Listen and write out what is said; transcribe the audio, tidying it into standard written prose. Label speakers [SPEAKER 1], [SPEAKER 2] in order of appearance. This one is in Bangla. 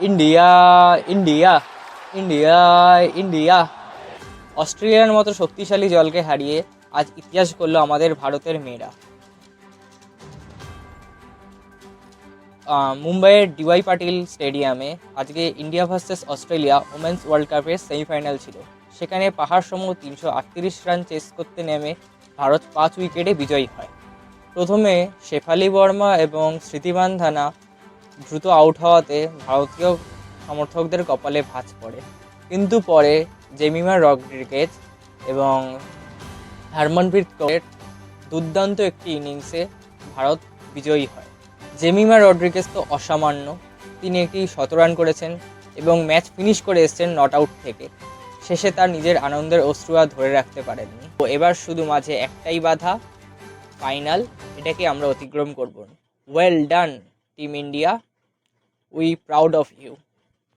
[SPEAKER 1] India, India, India, India. অস্ট্রেলিয়ার মতো শক্তিশালী দলকে হারিয়ে আজ ইতিহাস করলো আমাদের ভারতের মেয়েরা। মুম্বাইয়ের ডিওয়াই পাটিল স্টেডিয়ামে আজকে India versus Australia women's world কাপের সেমিফাইনাল ছিল। সেখানে পাহাড়সম 338 রান চেস করতে নেমে ভারত 5 উইকেটে বিজয়ী হয়। প্রথমে শেফালি বর্মা এবং স্মৃতি মান্ধানা দ্রুত আউট হওয়াতে ভারতীয় সমর্থকদের কপালে ভাঁজ পড়ে, কিন্তু পরে জেমিমা রড্রিগেজ এবং হরমনপ্রীত কৌরের দুর্দান্ত একটি ইনিংসে ভারত বিজয়ী হয়। জেমিমা রড্রিগেজ তো অসামান্য, তিনি একটি 17 রান করেছেন এবং ম্যাচ ফিনিশ করে এসেছেন নট আউট থেকে। শেষে তার নিজের আনন্দের অশ্রু আর ধরে রাখতে পারেননি। তো এবার শুধু মাঝে একটাই বাধা, ফাইনাল। এটাকে আমরা অতিক্রম করব। Well done team India, we proud of you.